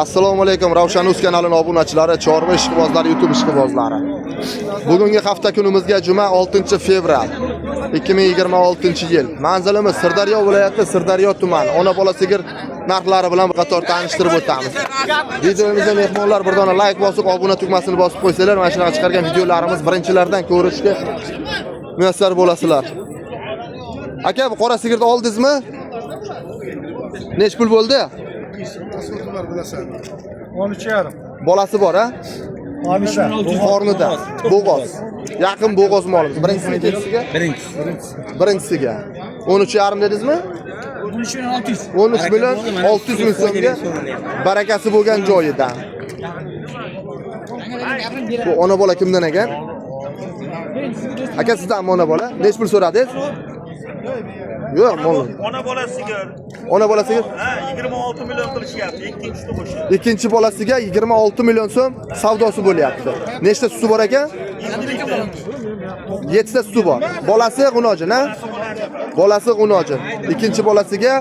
Assalomu alaykum Ravshan Uz kanalining obunachilari, chorva ishqibozlari, YouTube ishqibozlari. Bugungi hafta kunimizga juma 6-fevral 2026-yil. Manzilimiz Sirdaryo viloyati Sirdaryo tumani. Ona bola sigir narxlari bilan bir qator tanishtirib o'tamiz. Videomizga mehmonlar bir dona like bosib, obuna tugmasini bosib qo'ysalar, mana shunaqa chiqargan videolarimiz birinchilardan ko'rishga muyassar bo'lasizlar. Aka, bu qora sigirni oldingizmi? Nech pul bo'ldi? 13,5. Bolasi bor, ha? Qornida. Bo'g'oz. Yaqin bo'g'oz molimiz. Birinchisiga ketisiga? Birinchisiga. 13,5 dedingizmi? 13 million 600 ming so'mga barakasi bo'lgan joyidan. Bu ona bola kimdan ekan? Aka, sizdan ona bola? Nech pul so'radingiz? Yo'q, mol. Ona bolasiga? Ha, 26 million qilishyapti. Ikkinchi tug'ishi. Ikkinchi bolasiga 26 million so'm savdosi bo'lyapti. Nechta suti bor ekan? 7 ta suti bor. Bolasi G'unojin, ha? Bolasi G'unojin. Ikkinchi bolasiga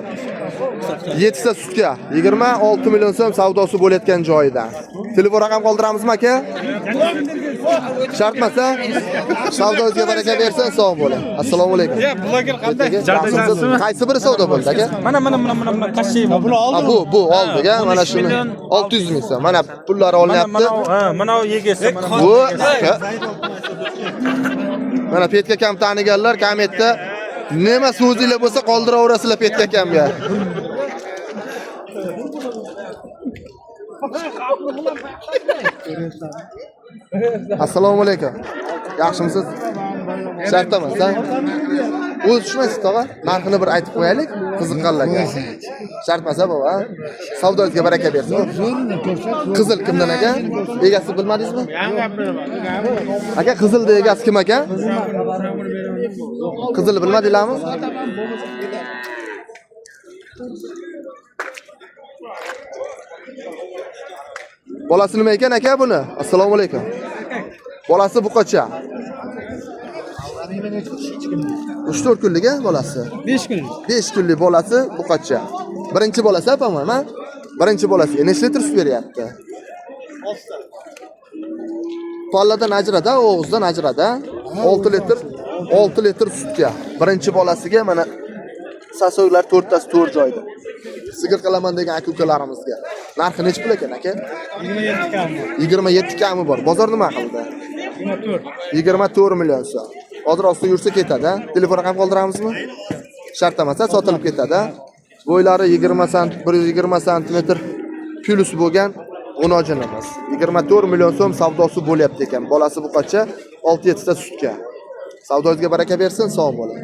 7 ta sutga 26 million so'm savdosi bo'layotgan joyidan. Telefon raqam qoldiramizmi aka? Shartmasa savdozga baraka bersin, sog' bo'ling. Assalomu alaykum. Bloger qanday? Qaysi biri savdo bo'ldi aka? Mana qashshay bu oldiga mana shuni 600 ming so'm. Mana pullari olinyapti. Mana u yegesi. Bu mana Petka kam taniganlar kommentda nima so'zinglar bo'lsa qoldiraverasizlar Petka kamga. Assalomu alaykum. Yaxshimisiz? Shartdamas, ha? O'zi tushmaysiz, tog'a? Narxini bir aytib qo'yaylik, qiziqqanlarga. Shartmasa baba, savdozga baraka bersin. Qizil kimdan ekan? Egasi bilmadingizmi? Aka, qizilning egasi kim ekan? Qizilni bilmadinglarmi? Bolasi nima ekan aka buni? Assalomu alaykum. Bolasi buqacha. 3-4 kunlik bolasi. 5 kunlik. 5 kunlik bolasi buqacha. Birinchi bolasi apamam, ha? Birinchi bolasiga nechta litr sut beryapti? 6 ta. Palladan ajrada, og'izdan ajrada 6 litr sutga. Birinchi bolasiga mana sasoylar 4 tasi 4 joyda. Sigir qilaman degan aka-ukalarimizga. Narxi nech pul ekan aka? 27 kami. 27 kami bor. Bozor nima qildi? 24 million so'm. Hozir ostida yursa ketadi. Telefon raqam qoldiramizmi? Shartlamasa sotilib ketadi. Bo'ylari 120 sm plus bo'lgan G'unojinimiz. 24 million so'm savdosi bo'lyapti ekan. Bolasi buqacha 6-7 ta sutga. Savdozga baraka bersin, sog' bo'ling.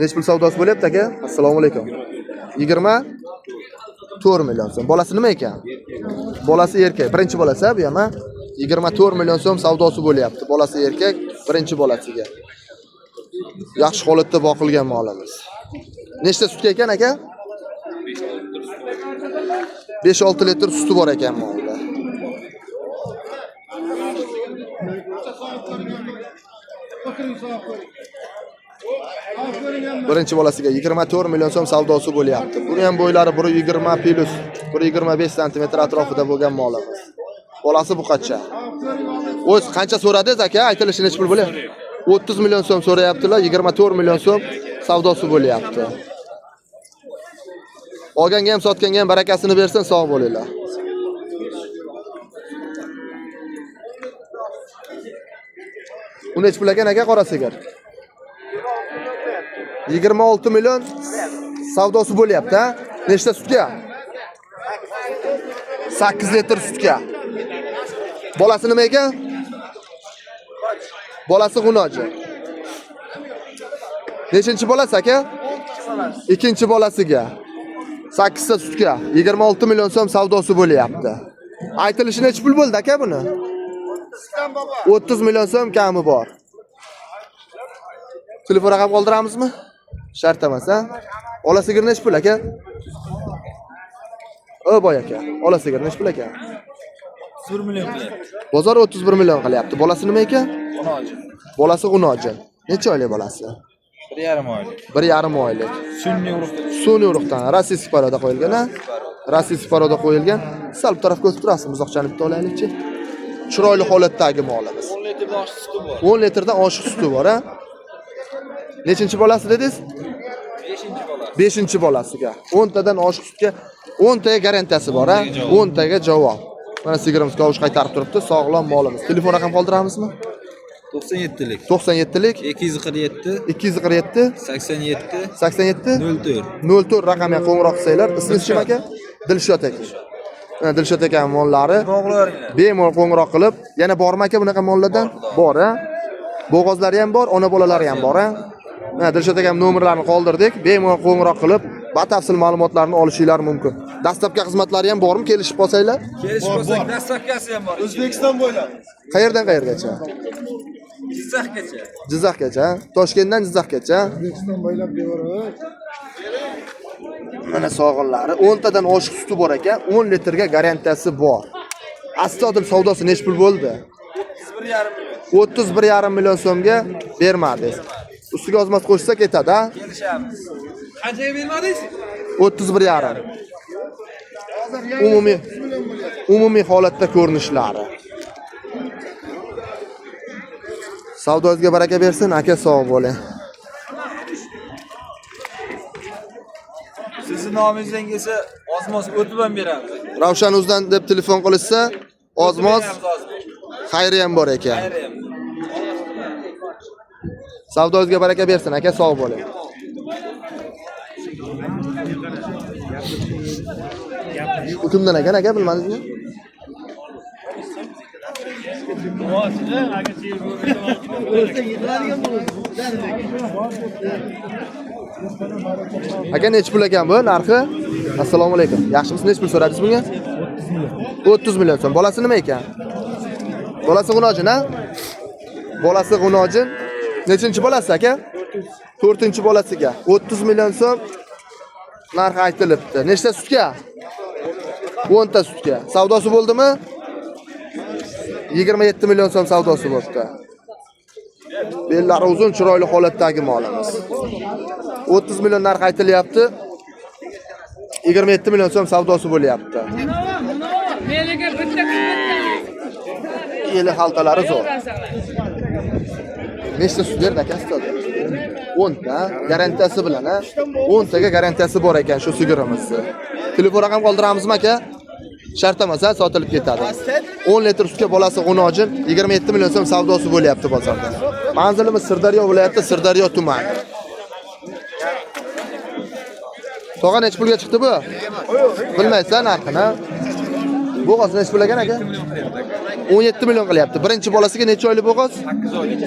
Nech pul savdosi bo'lyapti aka? Assalomu alaykum. 24 million so'm. Bolasi nima ekan? Bolasi erkak. Birinchi bolasi bu ham, 24 million so'm savdosi bo'lyapti. Bolasi erkak, birinchi bolasiga. Yaxshi holatda boqilgan molimiz. Nechta sutga ekan aka? 5-6 litr suti bor ekan molda. Birinchi bolasiga 24 million so'm savdosi bo'lyapti. Buni ham bo'ylari 120 plus 125 sm atrofida bo'lgan molimiz. Bolasi buqacha. O'z qancha so'radingiz aka? Aytilishi nech pul bo'lyapti? 30 million so'm so'rayaptilar, 24 million so'm savdosi bo'lyapti. Olganga ham sotganga ham barakasini bersin, sog' bo'linglar. Uni nech pul ekan aka qora sigir? 26 million savdosi bo'lyapti, ha? Nechta sutga? 8 litr sutga. Bolasi nima ekan? Bolasi G'unojin. Nechinchi bolasi aka? Ikkinchi bolasiga 8 ta sutga 26 million so'm savdosi bo'lyapti. Aytilishi nech pul bo'ldi aka buni? 30 million so'm kami bor. Telefon raqam qoldiramizmi? Shart emas, ha? Ola sigir nech pul aka? Boy aka. Ola sigir nech pul aka? 1 million. Bozor 31 million qilyapti. Bolasi nima ekan? G'unojin. Bolasi G'unojin. Necha oylik bolasi? 1,5 oylik. 1,5 oylik. Sun'iy urug'. Sun'iy urug'dan rossiyskiy paroda qo'yilgan, a? Rossiyskiy paroda qo'yilgan. Sal bu tarafga o'tib turasiz, buzoqchani bitta olaylikchi. Chiroyli holatdagi molimiz. 10 litrdan oshiq suti bor. 10 litrdan oshiq suti bor, a? Nechinchi bolasi dedingiz? 5-chi bola. 5-chi bolasiga. 10 tadan oshiq sutga 10 taga garantiyasi bor, a? 10 taga javob. Mana sigirimiz kavush qaytarib turibdi, sog'lom molimiz. Telefon raqam qoldiramizmi? 97lik. 97lik 247 247 87 87 04. 04 raqamga qo'ng'iroq qilsanglar, ismingiz kim aka? Dilshod aka. Mana Dilshod aka mollari Bog'laringlar. bemalol qo'ng'iroq qilib, yana bormi aka bunaqa mollardan? Bor, a? Bo'g'ozlari ham bor, ona bolalari ham bor, a? Mana Dilshod aka nomerlarini qoldirdik. Bemalol qo'ng'iroq qilib, batafsil ma'lumotlarni olishinglar mumkin. Dastlabki xizmatlari ham bormi? Kelishib qolsanglar? Kelishib olsak, dastavkasi ham bor. O'zbekiston bo'ylab. Qayerdan qayergacha? Jizzaxgacha. Jizzaxgacha, Toshkentdan Jizzaxgacha. Mana sog'inlari 10 tadan oshiq suti bor ekan, 10 litrga garantiyasi bor. Astodil savdosi nech pul bo'ldi? 31,5 million so'mga bermadingiz. Ustiga ozmas qo'shsa ketadi, a? Kelishamiz. Qanchaga bermadingiz? 31,5. Umumiy holatda ko'rinishlari. Savdozga baraka bersin, aka sog' bo'ling. Sizning nomingizdan kelsa, ozmos o'tib ham beramiz. Ravshan Uzdan deb telefon qilishsa, ozmos xayri ham bor ekan. Savdozga baraka bersin, aka sog' bo'ling. Bu kimdan ekan, aka bilmadingizmi? Aka nech pul ekan bu narxi? Assalomu alaykum. Yaxshimisiz? Nech pul so'radingiz bunga? 30 million so'm. Bolasi nima ekan? Bolasi G'unojin, a? Bolasi G'unojin. Nechinchi bolasi aka? 4-bolasiga 30 million so'm narx aytilibdi. Nechta sutga? 10 ta sutga. Savdosi bo'ldimi? 27 million so'm savdosi bo'ldi. Bellari uzun, chiroyli holatdagi molimiz. 30 million narx aytilyapti. 27 million so'm savdosi bo'lyapti. Yeli xaltalari zo'r. Nechta sut berdi aka stol? 10 ta garantiyasi bilan, a? 10 taga garantiyasi bor ekan shu sigirimizni. Telefon raqam qoldiramizmi aka? Shart emas, sotilib ketadi. 10 litr sutga bolasi G'unojin 27 million so'm savdosi bo'lyapti bozorda. Manzilimiz Sirdaryo viloyati, Sirdaryo tumani. Tog'a nech pulga chiqdi bu? Bilmaysan narxini. Bo'g'oz nech pul ekan aka? 17 million qilyapti. Birinchi bolasiga necha oylik bo'g'oz?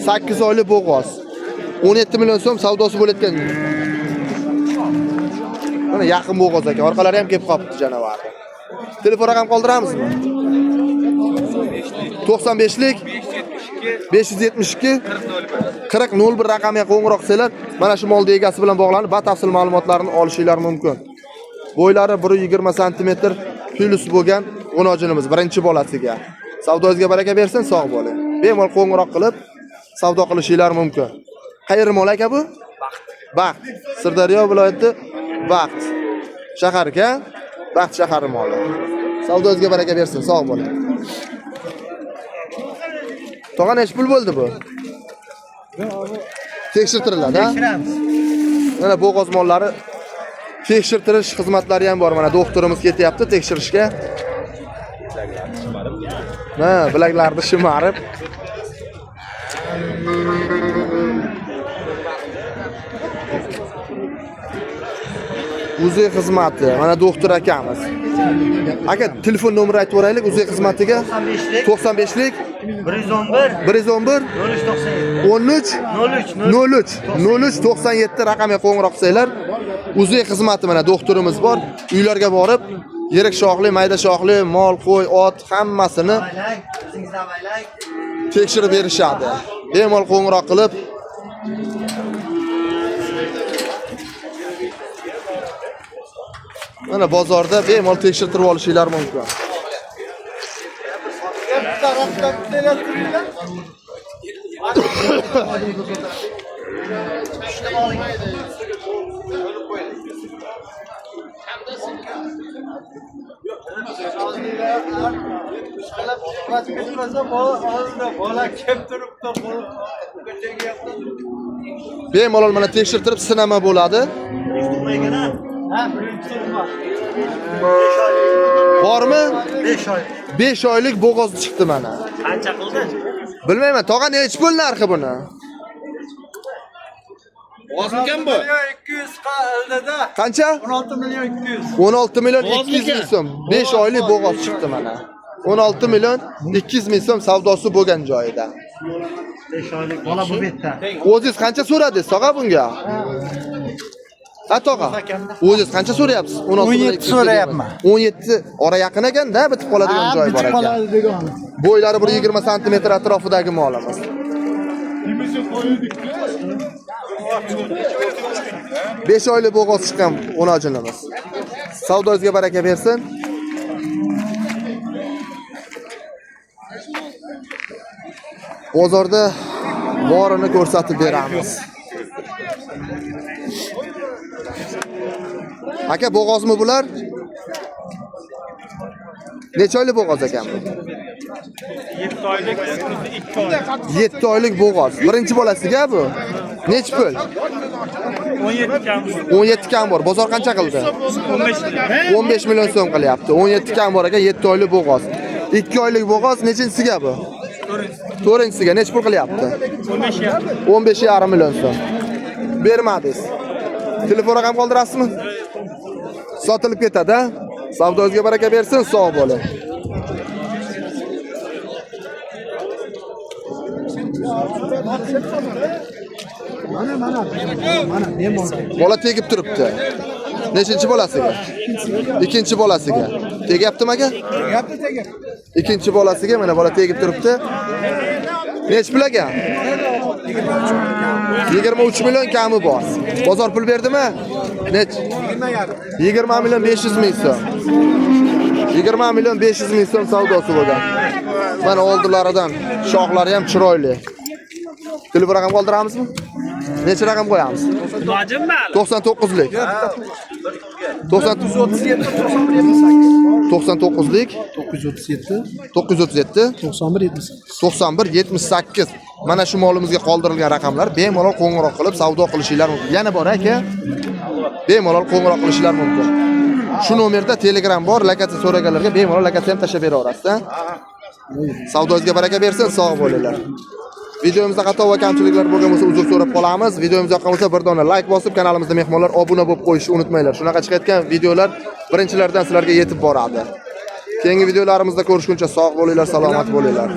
8 oylik bo'g'oz. 17 million so'm savdosi bo'layotgan. Mana yaqin bo'g'oz ekan. Orqalari ham kelib qolibdi janavarni. Telefon raqam qoldiramizmi? 95lik 572 4001 raqamga qo'ng'iroq qilsanglar, mana shu molning egasi bilan bog'lanib, batafsil ma'lumotlarni olishinglar mumkin. Bo'ylari 120 cm plus bo'lgan G'unojinimiz birinchi bolasiga. Savdozga baraka bersin, sog' bo'ling. Bemalol qo'ng'iroq qilib savdo qilishinglar mumkin. Qayerda mol aka bu? Baxt. Sirdaryo viloyati Baxt shaharga, Baxt shahari moli. Savdozga baraka bersin, sog' bo'ling. Tog'a nech pul bo'ldi bu? Tekshirtiriladi, ha? Mana bo'g'oz mollari tekshirtirish xizmatlari ham bor. Mana doktorimiz ketyapti tekshirishga. Ha, bilaklarni shimarib. Uzay xizmati. Mana doktor akamiz. Aka, telefon nomerini aytib o'raylik uzay xizmatiga. 95lik 111 0397 raqamga qo'ng'iroq qilsanglar, uzay xizmati mana doktorimiz bor. Uylarga borib, yirik shoxli, mayda shoxli, mol, qo'y, ot hammasini tekshirib berishadi. Bemalol qo'ng'iroq qilib mana bozorda bemalol tekshirtirib olishinglar mumkin. Bemalol mana tekshirtirib sinama bo'ladi. Bormi? 5 oy. 5 oylik bo'g'oz chiqdi mana. Qancha qildi? Bilmayman, tog'a nech pul narxi buni? Ozmikan bu? 200 qildida. Qancha? 16 million 200. 16 million 200 ming so'm. 5 oylik bo'g'oz chiqdi mana. 16 million 200 ming so'm savdosi bo'lgan joyida. 5 oylik bola bu betda. O'zingiz qancha so'radingiz tog'a bunga? Ha tog'a. O'zingiz qancha so'rayapsiz? 17 so'rayapman. 17 ora yaqin ekan-da, bitib qoladigan joy bor ekan. Bo'ylari 120 sm atrofidagi molimiz. 5 oylik bo'g'oz chiqqan o'nojinimiz. Savdozga baraka bersin. Bozorda borini ko'rsatib beramiz. Aka, bo'g'ozmi bular? Necha oylik bo'g'oz ekan bu? 7 oylik, 2 oy. 7 oylik bo'g'oz. Birinchi bolasiga bu. Nech pul? 17 kam. 17 kam bor. Bozor qancha qildi? 15 million. 15 million so'm qilyapti. 17 kam bor ekan, 7 oylik bo'g'oz. 2 oylik bo'g'oz nechinchisiga bu? 4-inchisiga nech pul qilyapti? 15,5 million so'm. Bermadingiz. Telefon raqam qoldirasizmi? Sotilib ketadi. Savdozga baraka bersin, sog' bo'ling. Bola tegib turibdi. Nechinchi bolasiga? Ikkinchi bolasiga. Tegyaptimi aka? Tegyapti. Ikkinchi bolasiga mana bola tegib turibdi. Nech pul aka? 23 million kami bor. Bozor pul berdimi? Nech? 20 million 500 ming so'm. 20 million 500 ming so'm savdosi bo'lgan. Mana oldilaridan shoxlari ham chiroyli. Telefon raqam qoldiramizmi? Necha raqam qo'yamiz? 99lik. 99lik 937 9178. Mana shu molimizga qoldirilgan raqamlar bemalol qo'ng'iroq qilib savdo qilishinglar mumkin. Yana bor aka. Bemalol qo'ng'iroq qilishinglar mumkin. Shu nomerda Telegram bor, lakati so'raganlarga bemalol lakati ham tashlab beraverasiz. Savdozga baraka bersin, sog' bo'linglar. Videomizda xato va kamchiliklar bo'lgan bo'lsa uzr so'rab qolamiz. Videomiz yoqqan bo'lsa bir dona like bosib, kanalimizda mehmonlar obuna bo'lib qo'yishni unutmanglar. Shunaqa chiqayotgan videolar birinchilardan sizlarga yetib boradi. Keyingi videolarimizda ko'rishguncha sog' bo'linglar, salomat bo'linglar.